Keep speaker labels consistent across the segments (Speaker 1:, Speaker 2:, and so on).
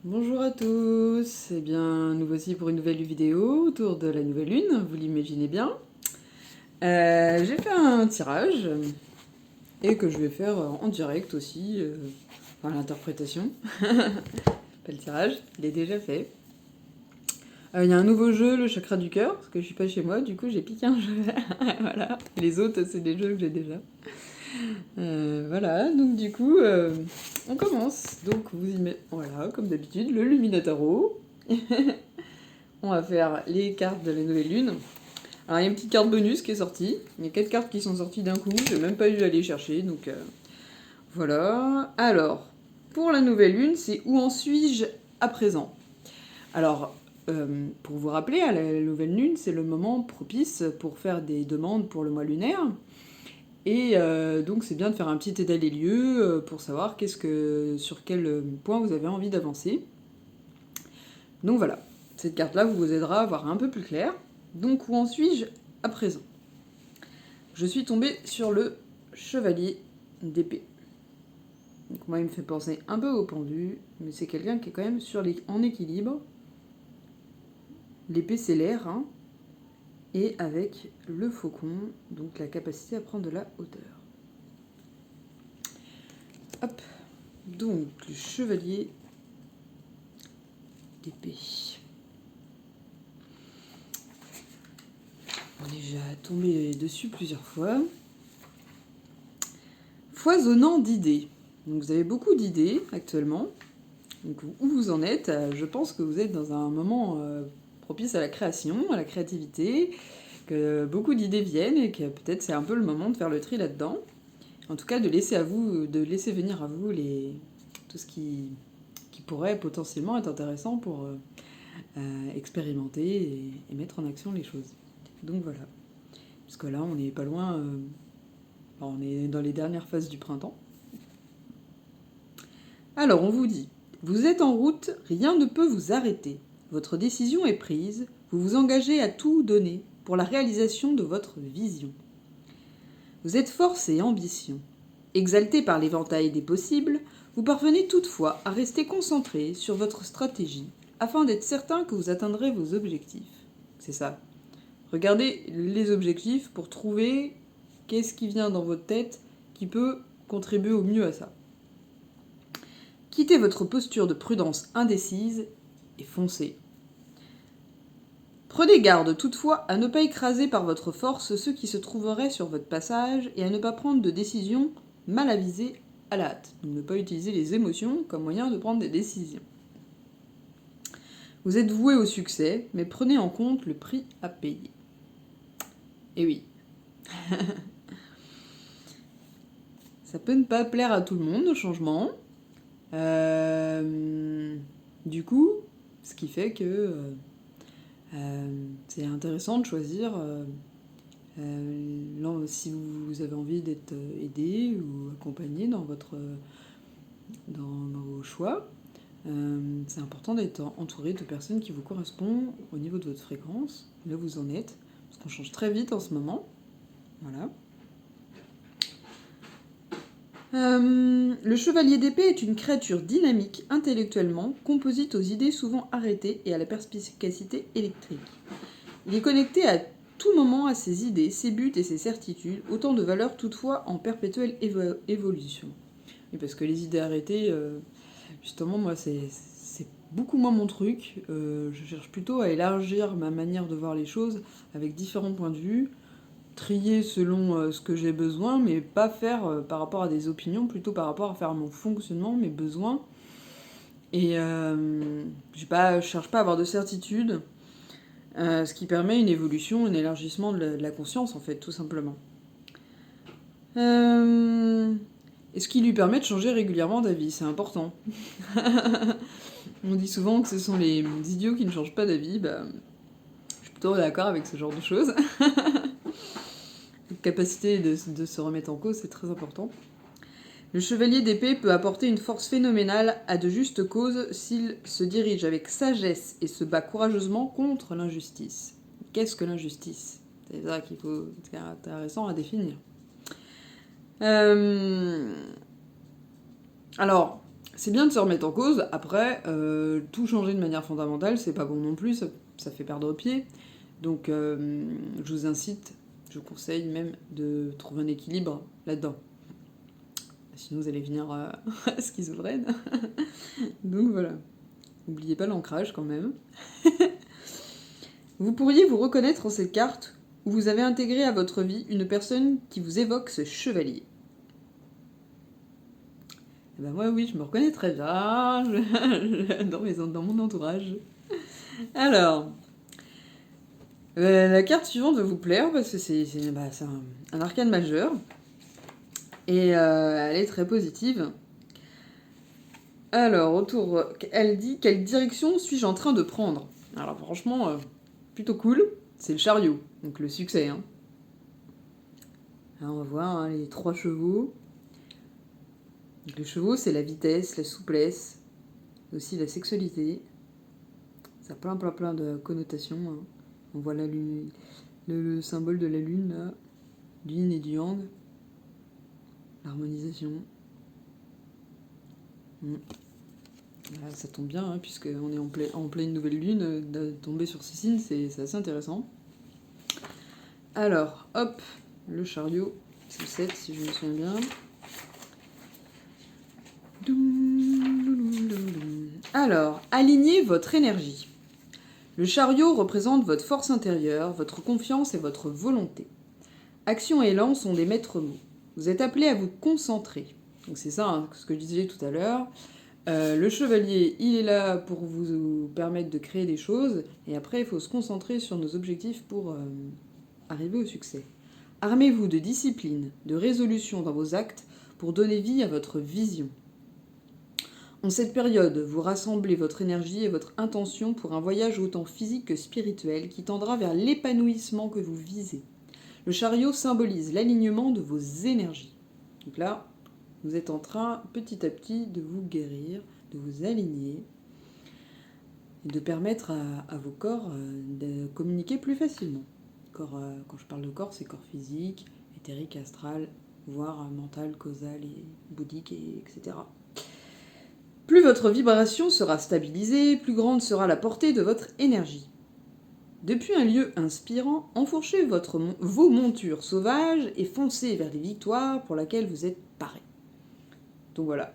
Speaker 1: Bonjour à tous, eh bien nous voici pour une nouvelle vidéo autour de la nouvelle lune, vous l'imaginez bien. J'ai fait un tirage et que je vais faire en direct aussi, enfin l'interprétation, pas le tirage, il est déjà fait. Il y a un nouveau jeu, le chakra du cœur, parce que je suis pas chez moi, du coup j'ai piqué un jeu. Voilà, les autres c'est des jeux que j'ai déjà. Voilà, donc du coup on commence. Donc vous y mettez, voilà, comme d'habitude, le Luminataro. On va faire les cartes de la nouvelle lune. Alors il y a une petite carte bonus qui est sortie. Il y a 4 cartes qui sont sorties d'un coup. J'ai même pas eu à aller chercher. Donc voilà. Alors, pour la nouvelle lune, c'est où en suis-je à présent? Alors, pour vous rappeler, à la nouvelle lune, c'est le moment propice pour faire des demandes pour le mois lunaire. Et donc c'est bien de faire un petit état des lieux pour savoir sur quel point vous avez envie d'avancer. Donc voilà, cette carte-là vous aidera à voir un peu plus clair. Donc où en suis-je à présent? Je suis tombée sur le chevalier d'épée. Donc moi il me fait penser un peu au pendu, mais c'est quelqu'un qui est quand même en équilibre. L'épée c'est l'air, hein, et avec le faucon, donc la capacité à prendre de la hauteur. Hop, donc le chevalier d'épée. On est déjà tombé dessus plusieurs fois. Foisonnant d'idées. Donc vous avez beaucoup d'idées actuellement. Donc où vous en êtes? Je pense que vous êtes dans un moment propice à la création, à la créativité, que beaucoup d'idées viennent et que peut-être c'est un peu le moment de faire le tri là-dedans. En tout cas, de laisser venir à vous tout ce qui pourrait potentiellement être intéressant pour expérimenter et mettre en action les choses. Donc voilà. Parce que là, on n'est pas loin. On est dans les dernières phases du printemps. Alors, on vous dit, vous êtes en route, rien ne peut vous arrêter. Votre décision est prise, vous vous engagez à tout donner pour la réalisation de votre vision. Vous êtes force et ambition. Exalté par l'éventail des possibles, vous parvenez toutefois à rester concentré sur votre stratégie afin d'être certain que vous atteindrez vos objectifs. C'est ça. Regardez les objectifs pour trouver qu'est-ce qui vient dans votre tête qui peut contribuer au mieux à ça. Quittez votre posture de prudence indécise et foncez. Prenez garde toutefois à ne pas écraser par votre force ceux qui se trouveraient sur votre passage et à ne pas prendre de décisions mal avisées à la hâte. Donc ne pas utiliser les émotions comme moyen de prendre des décisions. Vous êtes voué au succès, mais prenez en compte le prix à payer. Et oui. Ça peut ne pas plaire à tout le monde, le changement. Du coup, ce qui fait que c'est intéressant de choisir si vous avez envie d'être aidé ou accompagné dans vos choix. C'est important d'être entouré de personnes qui vous correspondent au niveau de votre fréquence, là où vous en êtes, parce qu'on change très vite en ce moment. Voilà. Le chevalier d'épée est une créature dynamique intellectuellement, composite aux idées souvent arrêtées et à la perspicacité électrique. Il est connecté à tout moment à ses idées, ses buts et ses certitudes, autant de valeurs toutefois en perpétuelle évolution. Et parce que les idées arrêtées, justement, moi, c'est beaucoup moins mon truc. Je cherche plutôt à élargir ma manière de voir les choses avec différents points de vue, trier selon ce que j'ai besoin, mais pas faire par rapport à des opinions, plutôt par rapport à faire mon fonctionnement, mes besoins. Et je cherche pas à avoir de certitude, ce qui permet une évolution, un élargissement de la conscience, en fait, tout simplement. Et ce qui lui permet de changer régulièrement d'avis, c'est important. On dit souvent que ce sont les idiots qui ne changent pas d'avis, je suis plutôt d'accord avec ce genre de choses. La capacité de se remettre en cause, c'est très important. Le chevalier d'épée peut apporter une force phénoménale à de justes causes s'il se dirige avec sagesse et se bat courageusement contre l'injustice. Qu'est-ce que l'injustice? C'est ça c'est intéressant à définir. Alors, c'est bien de se remettre en cause. Après, tout changer de manière fondamentale, c'est pas bon non plus, ça fait perdre pied. Donc, je vous incite, je vous conseille même de trouver un équilibre là-dedans. Sinon, vous allez venir schizophrène. Donc voilà. N'oubliez pas l'ancrage quand même. Vous pourriez vous reconnaître en cette carte où vous avez intégré à votre vie une personne qui vous évoque ce chevalier. Et ben moi, oui, je me reconnais très bien dans mon entourage. Alors, la carte suivante va vous plaire parce que c'est un arcane majeur. Et elle est très positive. Alors, autour, elle dit: quelle direction suis-je en train de prendre? Alors, franchement, plutôt cool. C'est le chariot, donc le succès. Hein. Alors, on va voir hein, les 3 chevaux. Donc, les chevaux, c'est la vitesse, la souplesse, aussi la sexualité. Ça a plein de connotations. Hein. On voit la lune, le symbole de la lune, là, du yin et du yang. L'harmonisation. Là, ça tombe bien, hein, puisqu'on est en pleine nouvelle lune, de tomber sur ces signes, c'est assez intéressant. Alors, hop, le chariot, c'est le 7 si je me souviens bien. Alors, alignez votre énergie. Le chariot représente votre force intérieure, votre confiance et votre volonté. Action et élan sont des maîtres mots. Vous êtes appelé à vous concentrer. Donc c'est ça, hein, ce que je disais tout à l'heure. Le chevalier, il est là pour vous permettre de créer des choses, et après, il faut se concentrer sur nos objectifs pour arriver au succès. Armez-vous de discipline, de résolution dans vos actes pour donner vie à votre vision. En cette période, vous rassemblez votre énergie et votre intention pour un voyage autant physique que spirituel qui tendra vers l'épanouissement que vous visez. Le chariot symbolise l'alignement de vos énergies. Donc là, vous êtes en train, petit à petit, de vous guérir, de vous aligner et de permettre à vos corps de communiquer plus facilement. Quand je parle de corps, c'est corps physique, éthérique, astral, voire mental, causal et bouddhique, etc. Plus votre vibration sera stabilisée, plus grande sera la portée de votre énergie. Depuis un lieu inspirant, enfourchez vos montures sauvages et foncez vers les victoires pour lesquelles vous êtes parés. Donc voilà,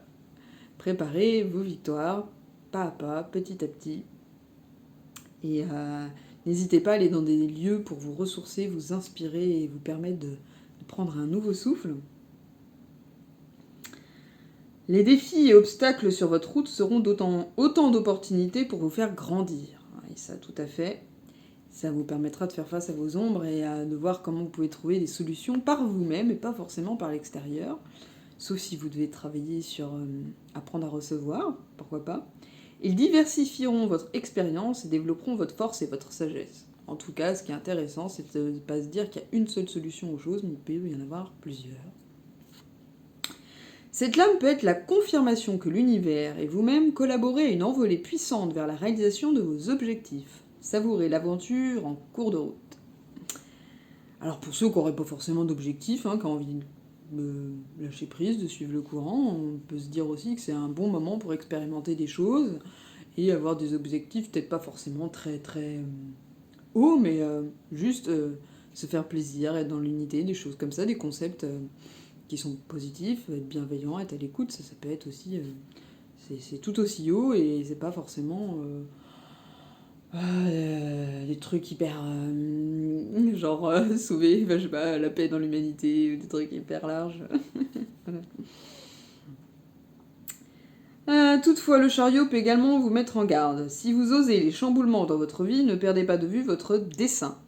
Speaker 1: préparez vos victoires, pas à pas, petit à petit. Et n'hésitez pas à aller dans des lieux pour vous ressourcer, vous inspirer et vous permettre de prendre un nouveau souffle. Les défis et obstacles sur votre route seront autant d'opportunités pour vous faire grandir. Et ça, tout à fait. Ça vous permettra de faire face à vos ombres et de voir comment vous pouvez trouver des solutions par vous-même et pas forcément par l'extérieur. Sauf si vous devez travailler sur apprendre à recevoir, pourquoi pas. Ils diversifieront votre expérience et développeront votre force et votre sagesse. En tout cas, ce qui est intéressant, c'est de ne pas se dire qu'il y a une seule solution aux choses, mais il peut y en avoir plusieurs. Cette lame peut être la confirmation que l'univers et vous-même collaborez à une envolée puissante vers la réalisation de vos objectifs. Savourez l'aventure en cours de route. Alors pour ceux qui n'auraient pas forcément d'objectifs, qui ont envie de lâcher prise, de suivre le courant, on peut se dire aussi que c'est un bon moment pour expérimenter des choses et avoir des objectifs peut-être pas forcément très très hauts, mais juste se faire plaisir, être dans l'unité, des choses comme ça, des concepts qui sont positifs, être bienveillant, être à l'écoute, ça peut être aussi... c'est tout aussi haut et c'est pas forcément... des trucs hyper... genre sauver, je sais pas, la paix dans l'humanité, ou des trucs hyper larges. Voilà. Toutefois, le chariot peut également vous mettre en garde. Si vous osez les chamboulements dans votre vie, ne perdez pas de vue votre dessein.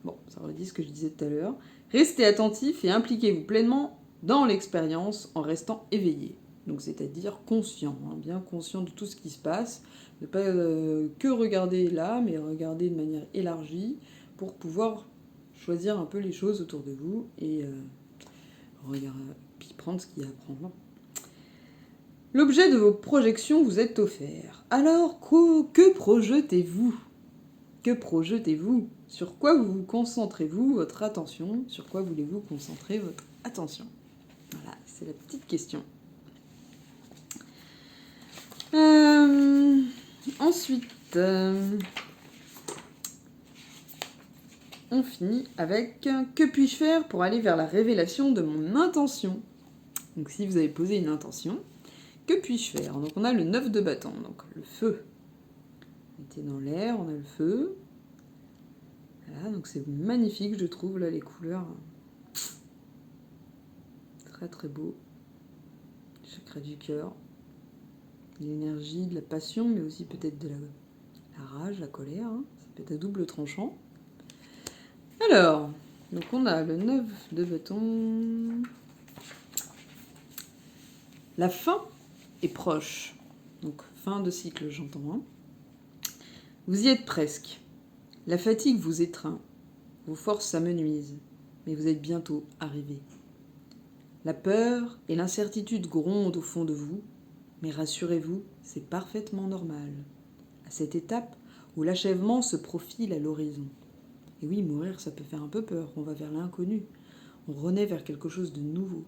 Speaker 1: Bon, ça redit ce que je disais tout à l'heure. Restez attentif et impliquez-vous pleinement dans l'expérience en restant éveillé. Donc c'est-à-dire conscient, bien conscient de tout ce qui se passe. Ne pas que regarder là, mais regarder de manière élargie pour pouvoir choisir un peu les choses autour de vous et puis prendre ce qu'il y a à prendre. L'objet de vos projections vous est offert. Alors, que projetez-vous ? Que projetez-vous ? Sur quoi vous concentrez-vous votre attention ? Sur quoi voulez-vous concentrer votre attention ? Voilà, c'est la petite question. Ensuite, on finit avec « Que puis-je faire pour aller vers la révélation de mon intention ?» Donc si vous avez posé une intention, que puis-je faire? Donc on a le 9 de bâton, donc le feu. Mettez dans l'air, on a le feu. Voilà, donc c'est magnifique, je trouve, là, les couleurs. Très très beau. Chakra du cœur. L'énergie, de la passion, mais aussi peut-être de la rage, la colère. Hein. Ça peut être à double tranchant. Alors, donc on a le 9 de bâton. La fin est proche. Donc fin de cycle, j'entends. Hein. Vous y êtes presque. La fatigue vous étreint. Vos forces s'amenuisent. Mais vous êtes bientôt arrivé. La peur et l'incertitude grondent au fond de vous. Mais rassurez-vous, c'est parfaitement normal. À cette étape où l'achèvement se profile à l'horizon. Et oui, mourir, ça peut faire un peu peur. On va vers l'inconnu. On renaît vers quelque chose de nouveau.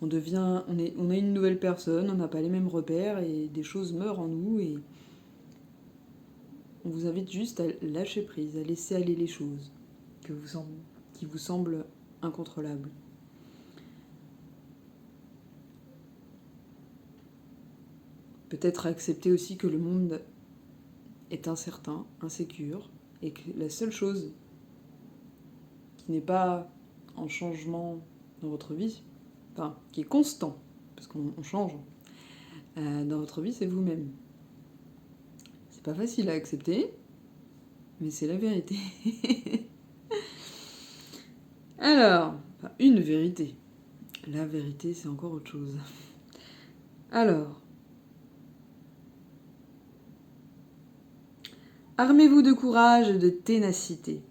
Speaker 1: On a une nouvelle personne, on n'a pas les mêmes repères et des choses meurent en nous et on vous invite juste à lâcher prise, à laisser aller les choses qui vous semblent incontrôlables. Peut-être accepter aussi que le monde est incertain, insécure, et que la seule chose qui n'est pas en changement dans votre vie, enfin, qui est constant, parce qu'on change, dans votre vie, c'est vous-même. C'est pas facile à accepter, mais c'est la vérité. Alors, enfin, une vérité. La vérité, c'est encore autre chose. Alors, armez-vous de courage et de ténacité.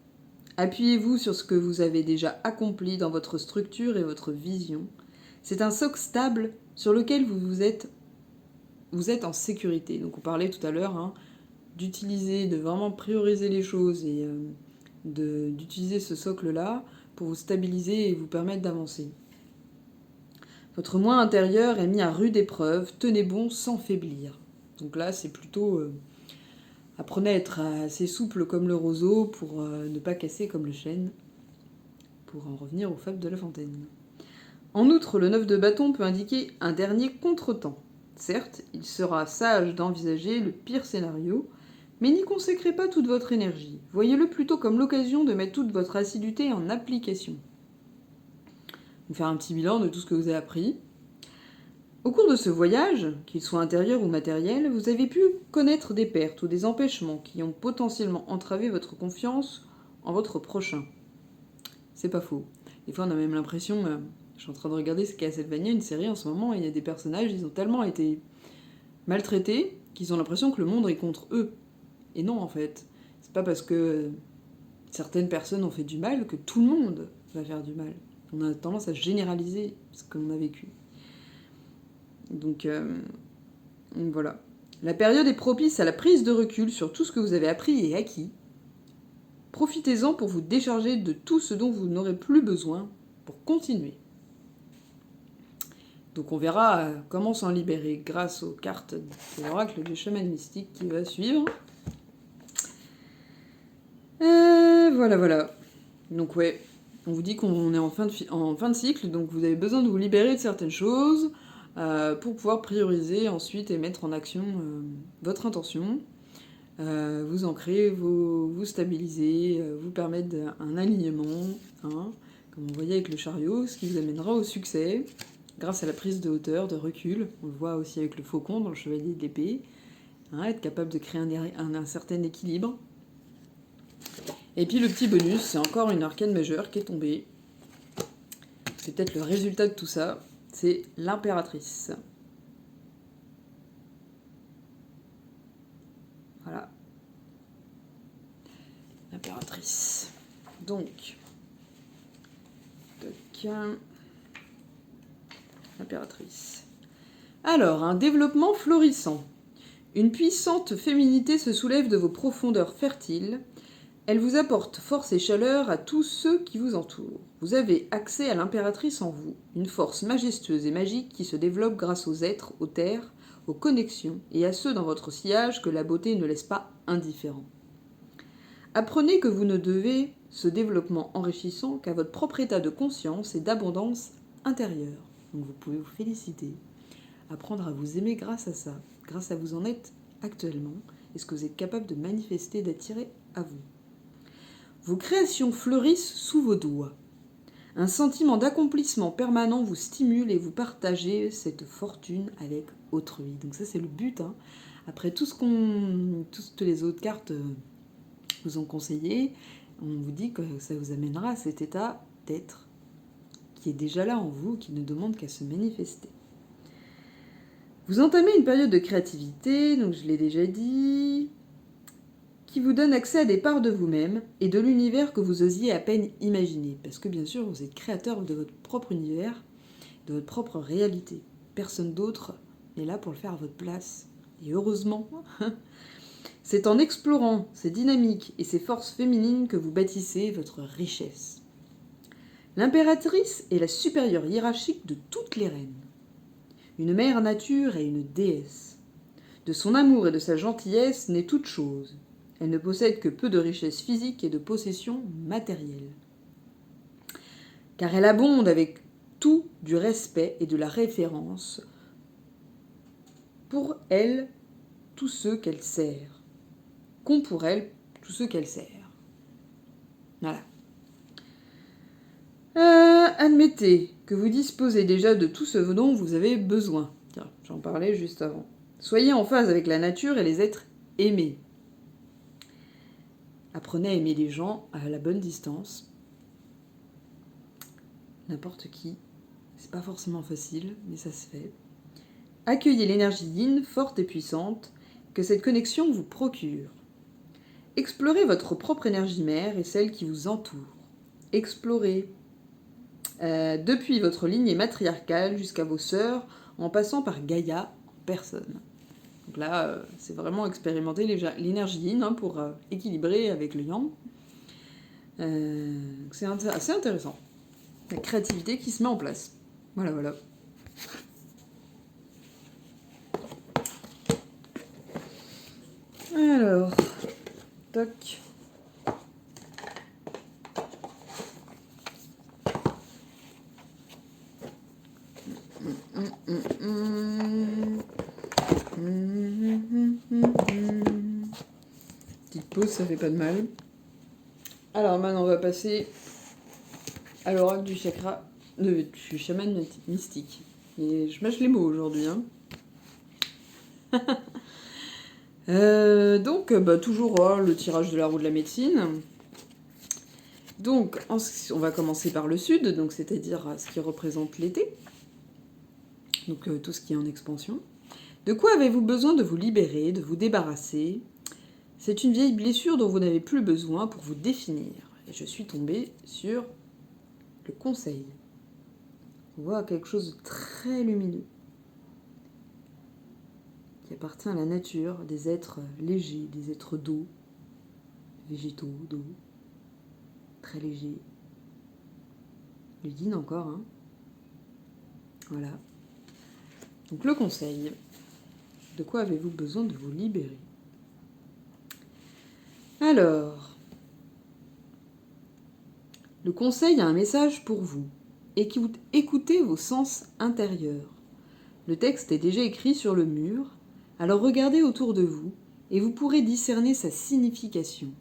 Speaker 1: Appuyez-vous sur ce que vous avez déjà accompli dans votre structure et votre vision. C'est un socle stable sur lequel vous êtes en sécurité. Donc on parlait tout à l'heure de vraiment prioriser les choses et d'utiliser ce socle-là pour vous stabiliser et vous permettre d'avancer. Votre moi intérieur est mis à rude épreuve, tenez bon sans faiblir. Donc là, c'est plutôt... apprenez à être assez souple comme le roseau pour ne pas casser comme le chêne, pour en revenir aux fables de La Fontaine. En outre, le 9 de bâton peut indiquer un dernier contretemps. Certes, il sera sage d'envisager le pire scénario, mais n'y consacrez pas toute votre énergie. Voyez-le plutôt comme l'occasion de mettre toute votre assiduité en application. Vous faire un petit bilan de tout ce que vous avez appris. Au cours de ce voyage, qu'il soit intérieur ou matériel, vous avez pu connaître des pertes ou des empêchements qui ont potentiellement entravé votre confiance en votre prochain. C'est pas faux. Des fois, on a même l'impression... je suis en train de regarder ce qu'est Castlevania, une série en ce moment, et il y a des personnages, ils ont tellement été maltraités qu'ils ont l'impression que le monde est contre eux. Et non, en fait. C'est pas parce que certaines personnes ont fait du mal que tout le monde va faire du mal. On a tendance à généraliser ce qu'on a vécu. Donc voilà. La période est propice à la prise de recul sur tout ce que vous avez appris et acquis. Profitez-en pour vous décharger de tout ce dont vous n'aurez plus besoin pour continuer. Donc on verra comment s'en libérer grâce aux cartes de l'oracle du chaman mystique qui va suivre. Voilà. Donc ouais, on vous dit qu'on est en fin de cycle, donc vous avez besoin de vous libérer de certaines choses pour pouvoir prioriser ensuite et mettre en action votre intention, vous ancrer, vous stabiliser, vous permettre un alignement, comme on voyait avec le chariot, ce qui vous amènera au succès. Grâce à la prise de hauteur, de recul, on le voit aussi avec le faucon dans le chevalier de l'épée, être capable de créer un certain équilibre. Et puis le petit bonus, c'est encore une arcane majeure qui est tombée. C'est peut-être le résultat de tout ça, c'est l'impératrice. Voilà. L'impératrice. Donc, l'impératrice. Alors, un développement florissant. Une puissante féminité se soulève de vos profondeurs fertiles. Elle vous apporte force et chaleur à tous ceux qui vous entourent. Vous avez accès à l'impératrice en vous, une force majestueuse et magique qui se développe grâce aux êtres, aux terres, aux connexions et à ceux dans votre sillage que la beauté ne laisse pas indifférents. Apprenez que vous ne devez ce développement enrichissant qu'à votre propre état de conscience et d'abondance intérieure. Donc vous pouvez vous féliciter, apprendre à vous aimer grâce à ça, grâce à vous en êtes actuellement et ce que vous êtes capable de manifester, d'attirer à vous. Vos créations fleurissent sous vos doigts. Un sentiment d'accomplissement permanent vous stimule et vous partagez cette fortune avec autrui. Donc ça c'est le but. Après toutes les autres cartes vous ont conseillé, on vous dit que ça vous amènera à cet état d'être qui est déjà là en vous, qui ne demande qu'à se manifester. Vous entamez une période de créativité, donc je l'ai déjà dit, qui vous donne accès à des parts de vous-même et de l'univers que vous osiez à peine imaginer. Parce que bien sûr, vous êtes créateur de votre propre univers, de votre propre réalité. Personne d'autre n'est là pour le faire à votre place. Et heureusement, c'est en explorant ces dynamiques et ces forces féminines que vous bâtissez votre richesse. L'impératrice est la supérieure hiérarchique de toutes les reines. Une mère nature et une déesse. De son amour et de sa gentillesse naît toute chose. Elle ne possède que peu de richesses physiques et de possessions matérielles. Car elle abonde avec tout du respect et de la référence pour elle tous ceux qu'elle sert. Qu'ont pour elle tous ceux qu'elle sert. Voilà. Admettez que vous disposez déjà de tout ce dont vous avez besoin. Tiens, j'en parlais juste avant. Soyez en phase avec la nature et les êtres aimés. Apprenez à aimer les gens à la bonne distance. N'importe qui. C'est pas forcément facile, mais ça se fait. Accueillez l'énergie yin, forte et puissante, que cette connexion vous procure. Explorez votre propre énergie mère et celle qui vous entoure. Explorez depuis votre lignée matriarcale jusqu'à vos sœurs, en passant par Gaïa en personne. Donc là, c'est vraiment expérimenter l'énergie yin pour équilibrer avec le yang. C'est assez intéressant. La créativité qui se met en place. Voilà, voilà. Alors, toc. Petite pause, ça fait pas de mal. Alors maintenant, on va passer à l'oracle du chakra du chaman mystique. Et je mâche les mots aujourd'hui. Donc, toujours le tirage de la roue de la médecine. Donc, on va commencer par le sud, donc c'est-à-dire ce qui représente l'été. Donc, tout ce qui est en expansion. De quoi avez-vous besoin de vous libérer, de vous débarrasser ? C'est une vieille blessure dont vous n'avez plus besoin pour vous définir. Et je suis tombée sur le conseil. On voit quelque chose de très lumineux qui appartient à la nature, des êtres légers, des êtres d'eau, végétaux, d'eau, très légers. Le yin encore, Voilà. Donc le conseil. De quoi avez-vous besoin de vous libérer ? Alors, le conseil a un message pour vous. Écoutez vos sens intérieurs. Le texte est déjà écrit sur le mur, alors regardez autour de vous et vous pourrez discerner sa signification.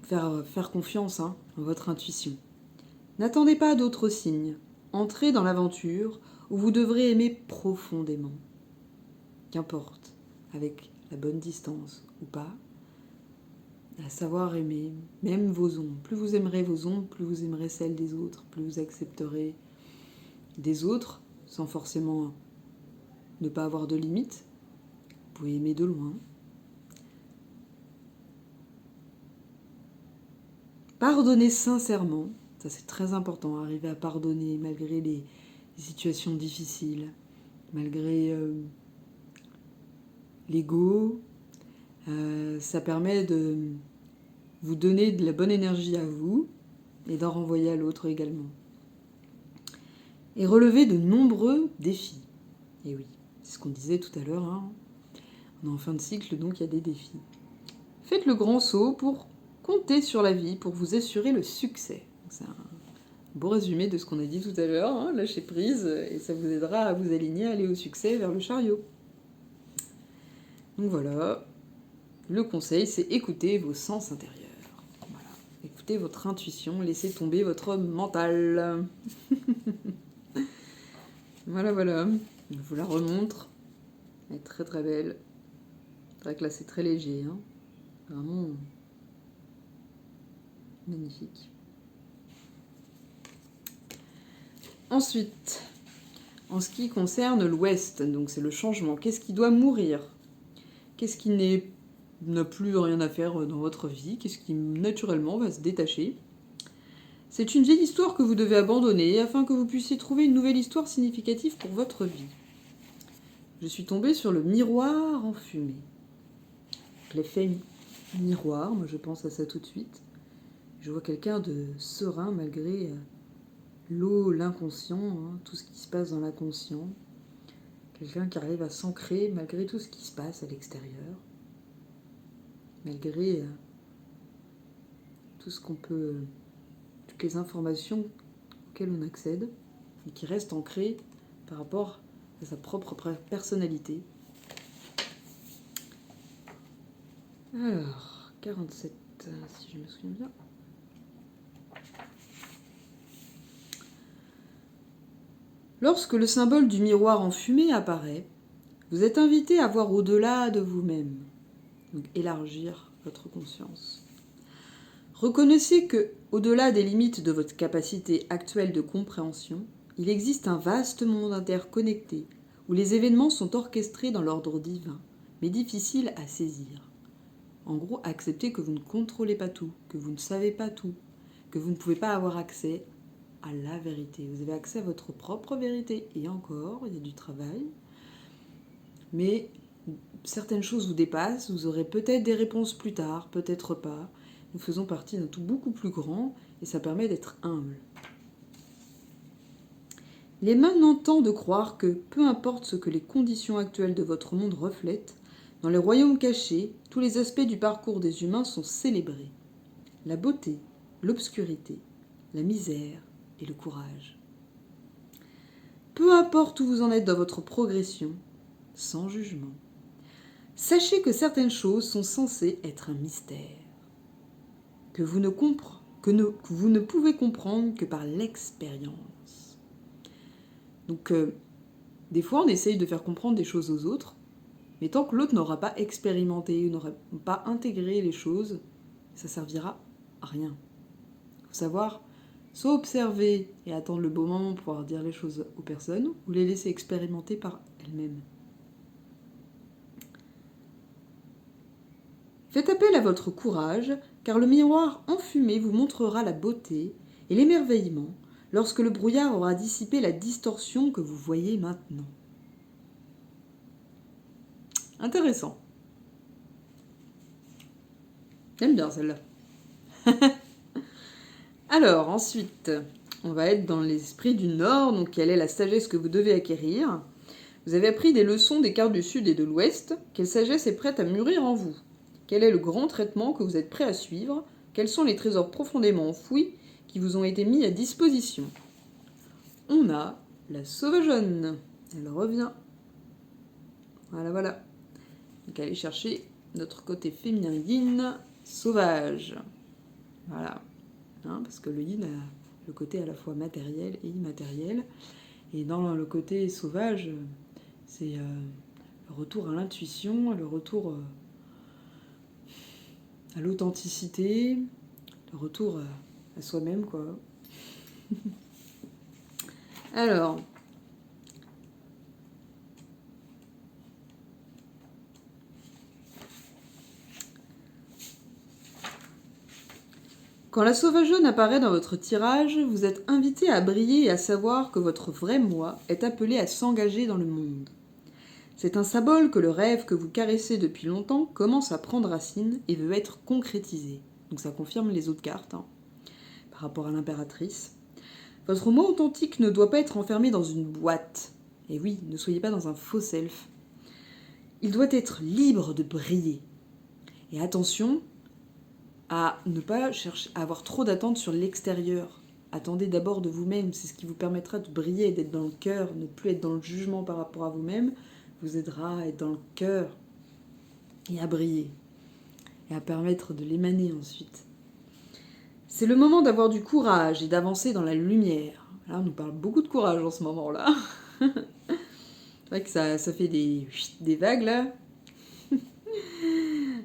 Speaker 1: Faire confiance en votre intuition. N'attendez pas d'autres signes. Entrez dans l'aventure où vous devrez aimer profondément. Qu'importe, avec la bonne distance ou pas, à savoir aimer, même vos ombres. Plus vous aimerez vos ombres, plus vous aimerez celles des autres, plus vous accepterez des autres, sans forcément ne pas avoir de limites. Vous pouvez aimer de loin. Pardonnez sincèrement, ça c'est très important, arriver à pardonner malgré les situations difficiles, malgré l'ego. Ça permet de vous donner de la bonne énergie à vous et d'en renvoyer à l'autre également. Et relever de nombreux défis. Et oui, C'est ce qu'on disait tout à l'heure, hein. On est en fin de cycle, donc il y a des défis. Faites le grand saut pour compter sur la vie, pour vous assurer le succès. C'est un beau résumé de ce qu'on a dit tout à l'heure, hein, lâchez prise, et ça vous aidera à vous aligner, à aller au succès vers le chariot. Donc voilà, le conseil, c'est écouter vos sens intérieurs. Voilà. Écoutez votre intuition, laissez tomber votre mental. Voilà, voilà. Je vous la remontre. Elle est très très belle. C'est vrai que là, c'est très léger. Hein. Vraiment magnifique. Ensuite, en ce qui concerne l'Ouest, donc c'est le changement. Qu'est-ce qui doit mourir? Qu'est-ce qui n'a plus rien à faire dans votre vie? Qu'est-ce qui naturellement va se détacher? C'est une vieille histoire que vous devez abandonner afin que vous puissiez trouver une nouvelle histoire significative pour votre vie. Je suis tombée sur le miroir enfumé. L'effet miroir, moi je pense à ça tout de suite. Je vois quelqu'un de serein malgré l'eau, l'inconscient, hein, tout ce qui se passe dans l'inconscient. Quelqu'un qui arrive à s'ancrer malgré tout ce qui se passe à l'extérieur. Malgré tout ce qu'on peut, toutes les informations auxquelles on accède et qui reste ancré par rapport à sa propre personnalité. Alors, 47, si je me souviens bien. Lorsque le symbole du miroir enfumé apparaît, vous êtes invité à voir au-delà de vous-même, donc élargir votre conscience. Reconnaissez que, au-delà des limites de votre capacité actuelle de compréhension, il existe un vaste monde interconnecté où les événements sont orchestrés dans l'ordre divin, mais difficiles à saisir. En gros, acceptez que vous ne contrôlez pas tout, que vous ne savez pas tout, que vous ne pouvez pas avoir accès à la vérité. Vous avez accès à votre propre vérité. Et encore, il y a du travail. Mais certaines choses vous dépassent. Vous aurez peut-être des réponses plus tard, peut-être pas. Nous faisons partie d'un tout beaucoup plus grand et ça permet d'être humble. Il est maintenant temps de croire que, peu importe ce que les conditions actuelles de votre monde reflètent, dans les royaumes cachés, tous les aspects du parcours des humains sont célébrés. La beauté, l'obscurité, la misère et le courage. Peu importe où vous en êtes dans votre progression, sans jugement, sachez que certaines choses sont censées être un mystère, que vous ne pouvez comprendre que par l'expérience. Donc, des fois, on essaye de faire comprendre des choses aux autres, mais tant que l'autre n'aura pas expérimenté ou n'aura pas intégré les choses, ça servira à rien. Il faut savoir soit observer et attendre le bon moment pour pouvoir dire les choses aux personnes, ou les laisser expérimenter par elles-mêmes. Faites appel à votre courage, car le miroir enfumé vous montrera la beauté et l'émerveillement lorsque le brouillard aura dissipé la distorsion que vous voyez maintenant. Intéressant. J'aime bien celle-là. Alors, ensuite, on va être dans l'esprit du Nord, donc quelle est la sagesse que vous devez acquérir. Vous avez appris des leçons des cartes du Sud et de l'Ouest. Quelle sagesse est prête à mûrir en vous? Quel est le grand traitement que vous êtes prêt à suivre? Quels sont les trésors profondément enfouis qui vous ont été mis à disposition? On a la sauvageonne. Elle revient. Voilà, voilà. Donc allez chercher notre côté féminin yin, sauvage. Voilà. Hein, parce que le yin a le côté à la fois matériel et immatériel. Et dans le côté sauvage, c'est le retour à l'intuition, le retour à l'authenticité, le retour à soi-même, quoi. Alors, quand la sauvageonne apparaît dans votre tirage, vous êtes invité à briller et à savoir que votre vrai moi est appelé à s'engager dans le monde. C'est un symbole que le rêve que vous caressez depuis longtemps commence à prendre racine et veut être concrétisé. Donc ça confirme les autres cartes, hein, par rapport à l'impératrice. Votre moi authentique ne doit pas être enfermé dans une boîte. Et oui, ne soyez pas dans un faux self. Il doit être libre de briller. Et attention à ne pas chercher à avoir trop d'attentes sur l'extérieur. Attendez d'abord de vous-même, c'est ce qui vous permettra de briller, d'être dans le cœur, ne plus être dans le jugement par rapport à vous-même, vous aidera à être dans le cœur et à briller, et à permettre de l'émaner ensuite. C'est le moment d'avoir du courage et d'avancer dans la lumière. Là, on nous parle beaucoup de courage en ce moment-là. C'est vrai que ça fait des vagues, là.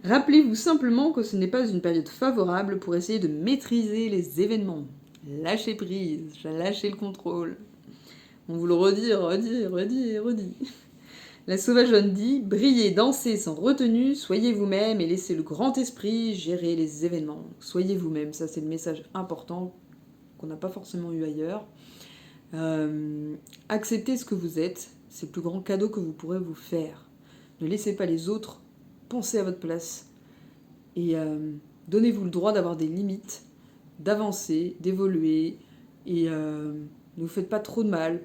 Speaker 1: Rappelez-vous simplement que ce n'est pas une période favorable pour essayer de maîtriser les événements. Lâchez prise, lâchez le contrôle. On vous le redit. La sauvageonne dit « Brillez, dansez sans retenue, soyez vous-même et laissez le grand esprit gérer les événements. » Soyez vous-même, ça c'est le message important qu'on n'a pas forcément eu ailleurs. Acceptez ce que vous êtes, c'est le plus grand cadeau que vous pourrez vous faire. Ne laissez pas les autres penser à votre place et donnez-vous le droit d'avoir des limites, d'avancer, d'évoluer et ne vous faites pas trop de mal.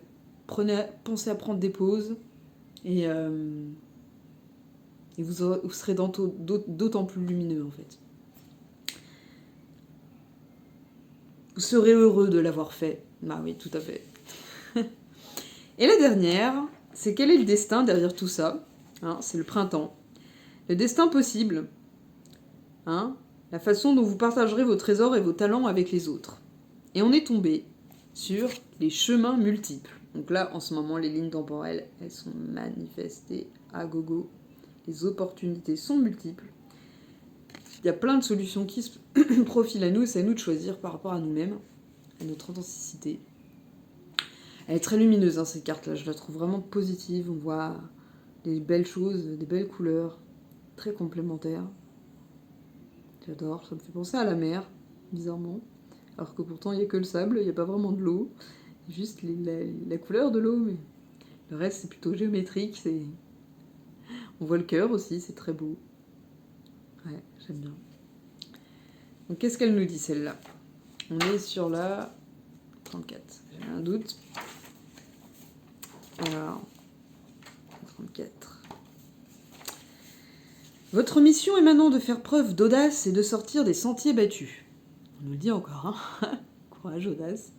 Speaker 1: Pensez à prendre des pauses et vous serez d'autant plus lumineux en fait. Vous serez heureux de l'avoir fait. Ah oui, tout à fait. Et la dernière, c'est quel est le destin derrière tout ça, hein, c'est le printemps. Le destin possible, hein, la façon dont vous partagerez vos trésors et vos talents avec les autres. Et on est tombé sur les chemins multiples. Donc là, en ce moment, les lignes temporelles, elles sont manifestées à gogo. Les opportunités sont multiples. Il y a plein de solutions qui se profilent à nous, c'est à nous de choisir par rapport à nous-mêmes, à notre authenticité. Elle est très lumineuse, hein, cette carte-là, je la trouve vraiment positive. On voit des belles choses, des belles couleurs, très complémentaires. J'adore, ça me fait penser à la mer, bizarrement. Alors que pourtant, il n'y a que le sable, il n'y a pas vraiment de l'eau. Juste la couleur de l'eau, mais le reste, c'est plutôt géométrique. On voit le cœur aussi, c'est très beau. Ouais, j'aime bien. Donc, qu'est-ce qu'elle nous dit, celle-là? On est sur la 34, j'ai un doute. Alors, 34. Votre mission est maintenant de faire preuve d'audace et de sortir des sentiers battus. On nous le dit encore, hein. Courage, audace.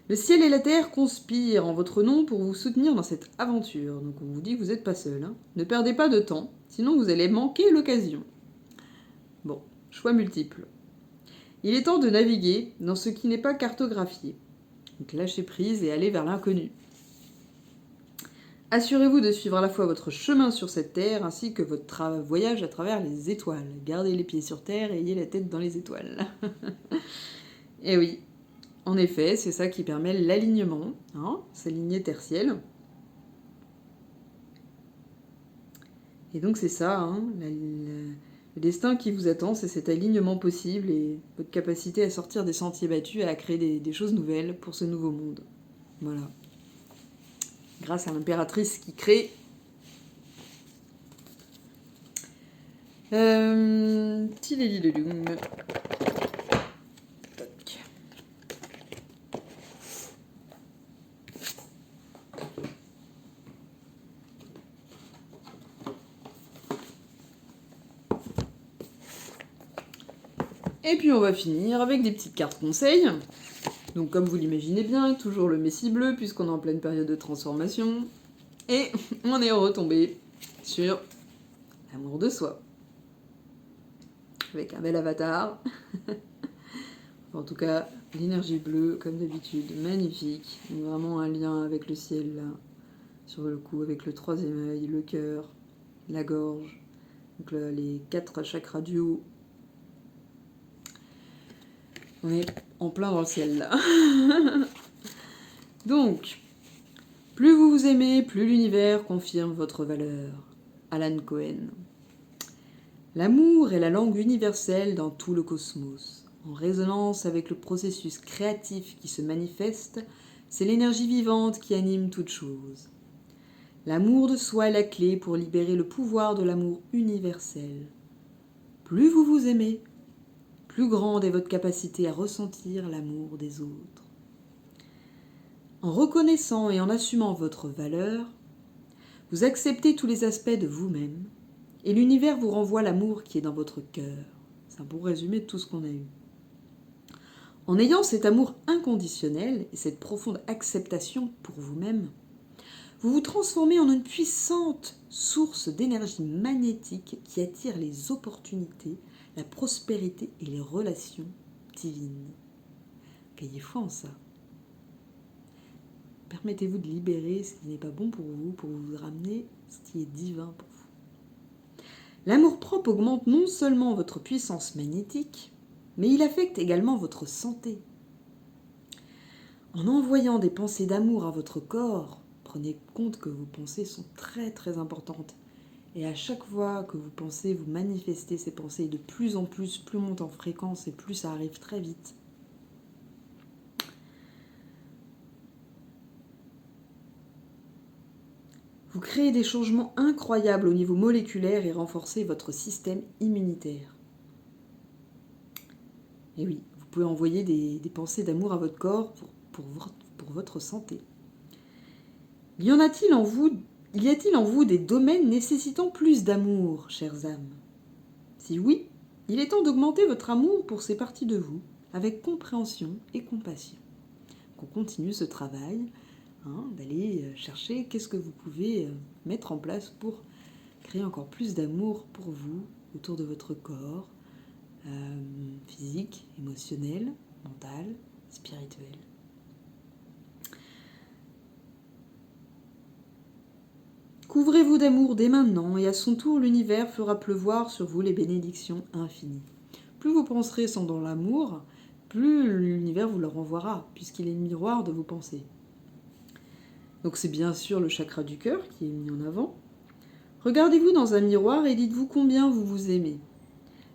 Speaker 1: Le ciel et la terre conspirent en votre nom pour vous soutenir dans cette aventure. Donc on vous dit que vous n'êtes pas seul, hein. Ne perdez pas de temps, sinon vous allez manquer l'occasion. Bon, choix multiples. Il est temps de naviguer dans ce qui n'est pas cartographié. Donc lâchez prise et allez vers l'inconnu. Assurez-vous de suivre à la fois votre chemin sur cette terre ainsi que votre voyage à travers les étoiles. Gardez les pieds sur terre et ayez la tête dans les étoiles. Et oui, en effet, c'est ça qui permet l'alignement, hein, s'aligner tertiel. Et donc c'est ça, hein, le destin qui vous attend, c'est cet alignement possible et votre capacité à sortir des sentiers battus et à créer des choses nouvelles pour ce nouveau monde. Voilà. Grâce à l'impératrice qui crée. Tilélilelum. Toc. Et puis on va finir avec des petites cartes conseils. Donc comme vous l'imaginez bien, toujours le messie bleu puisqu'on est en pleine période de transformation. Et on est retombé sur l'amour de soi. Avec un bel avatar. En tout cas, l'énergie bleue, comme d'habitude, magnifique. Vraiment un lien avec le ciel là. Sur le coup, avec le troisième œil, le cœur, la gorge. Donc là, les 4 chakras du haut. On est en plein dans le ciel là. Donc, plus vous vous aimez, plus l'univers confirme votre valeur. Alan Cohen. L'amour est la langue universelle dans tout le cosmos. En résonance avec le processus créatif qui se manifeste, c'est l'énergie vivante qui anime toute chose. L'amour de soi est la clé pour libérer le pouvoir de l'amour universel. Plus vous vous aimez, plus grande est votre capacité à ressentir l'amour des autres. En reconnaissant et en assumant votre valeur, vous acceptez tous les aspects de vous-même et l'univers vous renvoie l'amour qui est dans votre cœur. C'est un bon résumé de tout ce qu'on a eu. En ayant cet amour inconditionnel et cette profonde acceptation pour vous-même, vous vous transformez en une puissante source d'énergie magnétique qui attire les opportunités, la prospérité et les relations divines. Ayez foi en ça. Permettez-vous de libérer ce qui n'est pas bon pour vous ramener ce qui est divin pour vous. L'amour-propre augmente non seulement votre puissance magnétique, mais il affecte également votre santé. En envoyant des pensées d'amour à votre corps, prenez compte que vos pensées sont très très importantes. Et à chaque fois que vous pensez, vous manifestez ces pensées de plus en plus, plus monte en fréquence et plus ça arrive très vite. Vous créez des changements incroyables au niveau moléculaire et renforcez votre système immunitaire. Et oui, vous pouvez envoyer des pensées d'amour à votre corps pour votre santé. Y a-t-il en vous des domaines nécessitant plus d'amour, chères âmes? Si oui, il est temps d'augmenter votre amour pour ces parties de vous, avec compréhension et compassion. On continue ce travail, d'aller chercher qu'est-ce que vous pouvez mettre en place pour créer encore plus d'amour pour vous, autour de votre corps, physique, émotionnel, mental, spirituel. Couvrez-vous d'amour dès maintenant et à son tour l'univers fera pleuvoir sur vous les bénédictions infinies. Plus vous penserez sans dans l'amour, plus l'univers vous le renvoiera, puisqu'il est le miroir de vos pensées. Donc c'est bien sûr le chakra du cœur qui est mis en avant. Regardez-vous dans un miroir et dites-vous combien vous vous aimez.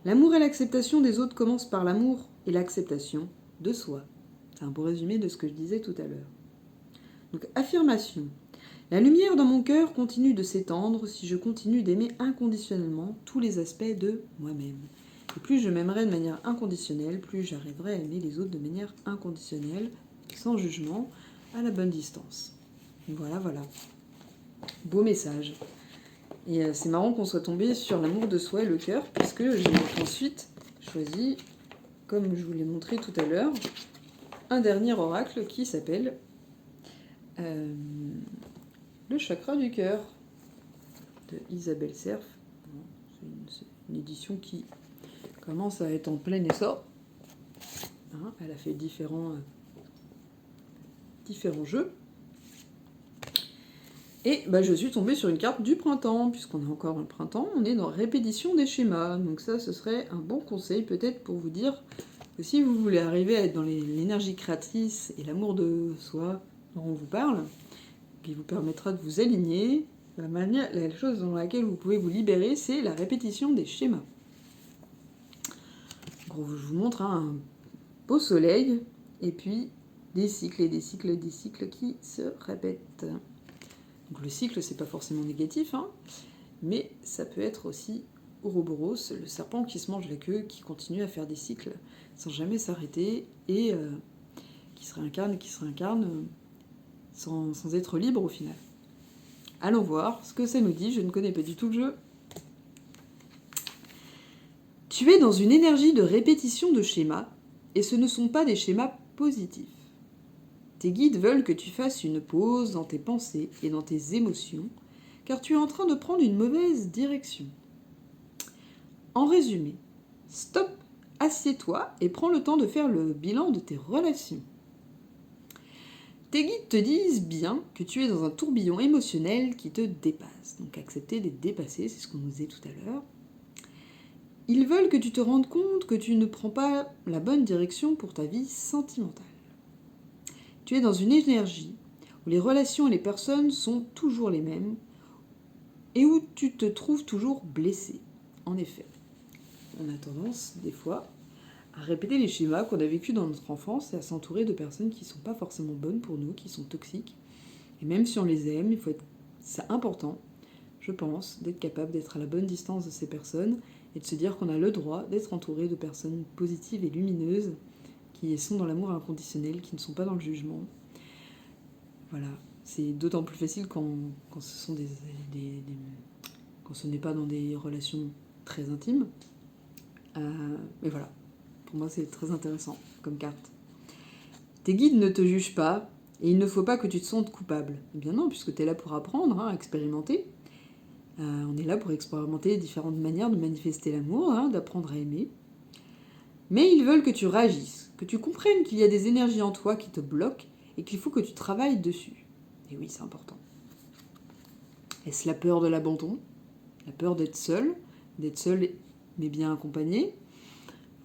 Speaker 1: L'amour et l'acceptation des autres commencent par l'amour et l'acceptation de soi. C'est un beau résumé de ce que je disais tout à l'heure. Donc affirmation. La lumière dans mon cœur continue de s'étendre si je continue d'aimer inconditionnellement tous les aspects de moi-même. Et plus je m'aimerai de manière inconditionnelle, plus j'arriverai à aimer les autres de manière inconditionnelle, sans jugement, à la bonne distance. Voilà. Beau message. Et c'est marrant qu'on soit tombé sur l'amour de soi et le cœur, puisque j'ai ensuite choisi, comme je vous l'ai montré tout à l'heure, un dernier oracle qui s'appelle le chakra du cœur de Isabelle Cerf. C'est une édition qui commence à être en plein essor. Elle a fait différents jeux. Et je suis tombée sur une carte du printemps, puisqu'on est encore le printemps, on est dans répétition des schémas. Donc ça, ce serait un bon conseil peut-être pour vous dire que si vous voulez arriver à être dans l'énergie créatrice et l'amour de soi dont on vous parle, qui vous permettra de vous aligner, la chose dans laquelle vous pouvez vous libérer, c'est la répétition des schémas. Donc, je vous montre un beau soleil, et puis des cycles et des cycles et des cycles qui se répètent. Donc le cycle, c'est pas forcément négatif, mais ça peut être aussi Ouroboros, le serpent qui se mange la queue, qui continue à faire des cycles sans jamais s'arrêter, et qui se réincarne sans être libre au final. Allons voir ce que ça nous dit, je ne connais pas du tout le jeu. Tu es dans une énergie de répétition de schémas, et ce ne sont pas des schémas positifs. Tes guides veulent que tu fasses une pause dans tes pensées et dans tes émotions, car tu es en train de prendre une mauvaise direction. En résumé, stop, assieds-toi et prends le temps de faire le bilan de tes relations. Tes guides te disent bien que tu es dans un tourbillon émotionnel qui te dépasse. Donc accepter d'être dépassé, c'est ce qu'on nous disait tout à l'heure. Ils veulent que tu te rendes compte que tu ne prends pas la bonne direction pour ta vie sentimentale. Tu es dans une énergie où les relations et les personnes sont toujours les mêmes et où tu te trouves toujours blessé. En effet, on a tendance, des fois, à répéter les schémas qu'on a vécus dans notre enfance et à s'entourer de personnes qui ne sont pas forcément bonnes pour nous, qui sont toxiques. Et même si on les aime, c'est important, je pense, d'être capable d'être à la bonne distance de ces personnes et de se dire qu'on a le droit d'être entouré de personnes positives et lumineuses qui sont dans l'amour inconditionnel, qui ne sont pas dans le jugement. Voilà. C'est d'autant plus facile quand ce sont quand ce n'est pas dans des relations très intimes. Mais voilà. Pour moi, c'est très intéressant comme carte. Tes guides ne te jugent pas et il ne faut pas que tu te sentes coupable. Eh bien non, puisque tu es là pour apprendre, hein, expérimenter. On est là pour expérimenter différentes manières de manifester l'amour, hein, d'apprendre à aimer. Mais ils veulent que tu réagisses, que tu comprennes qu'il y a des énergies en toi qui te bloquent et qu'il faut que tu travailles dessus. Et oui, c'est important. Est-ce la peur de l'abandon? La peur d'être seul mais bien accompagné?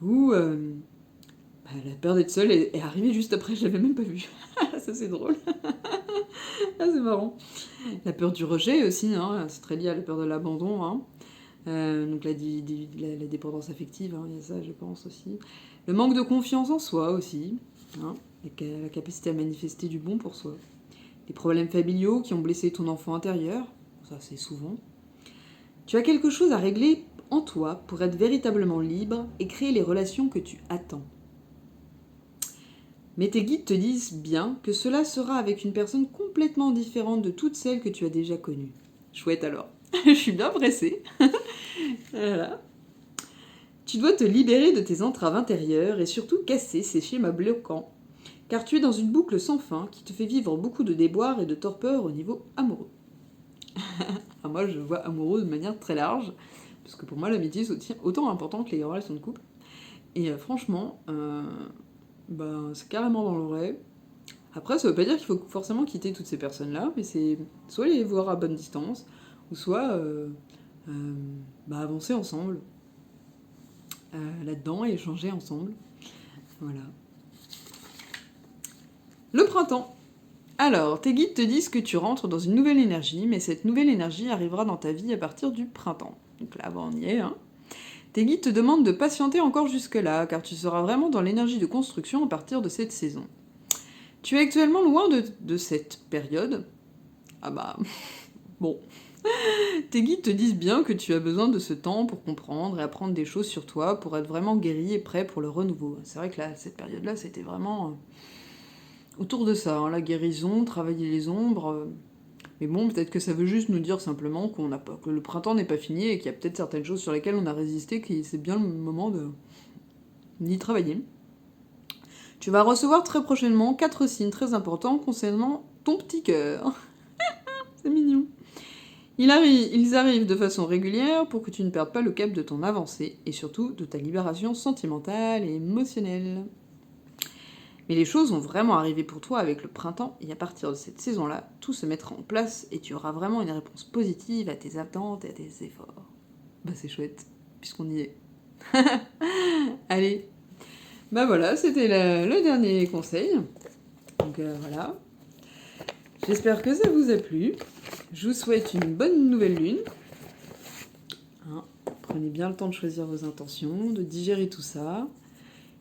Speaker 1: Ou la peur d'être seule est arrivée juste après, je l'avais même pas vue. Ça c'est drôle. Ah, c'est marrant. La peur du rejet aussi, hein, c'est très lié à la peur de l'abandon. Hein. Donc la dépendance affective, hein, il y a ça je pense aussi. Le manque de confiance en soi aussi, hein, la capacité à manifester du bon pour soi. Les problèmes familiaux qui ont blessé ton enfant intérieur, ça c'est souvent. Tu as quelque chose à régler en toi pour être véritablement libre et créer les relations que tu attends. Mais tes guides te disent bien que cela sera avec une personne complètement différente de toutes celles que tu as déjà connues. Chouette alors. Je suis bien pressée. Voilà. Tu dois te libérer de tes entraves intérieures et surtout casser ces schémas bloquants, car tu es dans une boucle sans fin qui te fait vivre beaucoup de déboires et de torpeurs au niveau amoureux. Moi, je vois amoureux de manière très large, parce que pour moi, l'amitié c'est autant important que les relations de couple. Et franchement, c'est carrément dans le vrai. Après, ça veut pas dire qu'il faut forcément quitter toutes ces personnes-là, mais c'est soit les voir à bonne distance, ou soit avancer ensemble là-dedans et échanger ensemble. Voilà. Le printemps. Alors, tes guides te disent que tu rentres dans une nouvelle énergie, mais cette nouvelle énergie arrivera dans ta vie à partir du printemps. Donc là, on y est, hein. Tes guides te demandent de patienter encore jusque-là, car tu seras vraiment dans l'énergie de construction à partir de cette saison. Tu es actuellement loin de cette période. Bon. Tes guides te disent bien que tu as besoin de ce temps pour comprendre et apprendre des choses sur toi, pour être vraiment guéri et prêt pour le renouveau. C'est vrai que là, cette période-là, c'était vraiment autour de ça, hein, la guérison, travailler les ombres. Mais bon, peut-être que ça veut juste nous dire simplement que le printemps n'est pas fini et qu'il y a peut-être certaines choses sur lesquelles on a résisté, que c'est bien le moment d'y travailler. Tu vas recevoir très prochainement 4 signes très importants concernant ton petit cœur. C'est mignon. Ils arrivent de façon régulière pour que tu ne perdes pas le cap de ton avancée et surtout de ta libération sentimentale et émotionnelle. Mais les choses vont vraiment arriver pour toi avec le printemps et à partir de cette saison-là, tout se mettra en place et tu auras vraiment une réponse positive à tes attentes et à tes efforts. C'est chouette, puisqu'on y est. Allez, voilà, c'était le dernier conseil. Donc voilà. J'espère que ça vous a plu. Je vous souhaite une bonne nouvelle lune. Hein, prenez bien le temps de choisir vos intentions, de digérer tout ça.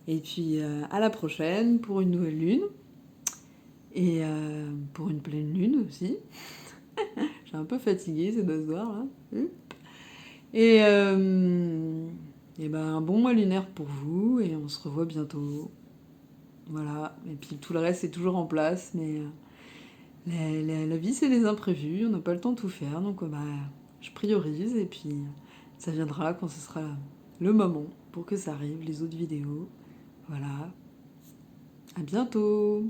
Speaker 1: Et puis à la prochaine pour une nouvelle lune. Et pour une pleine lune aussi. Je suis un peu fatiguée, ça doit se voir là. Et un bon mois lunaire pour vous et on se revoit bientôt. Voilà. Et puis tout le reste est toujours en place, mais la vie c'est des imprévus, on n'a pas le temps de tout faire, donc je priorise et puis ça viendra quand ce sera le moment pour que ça arrive, les autres vidéos. Voilà. À bientôt!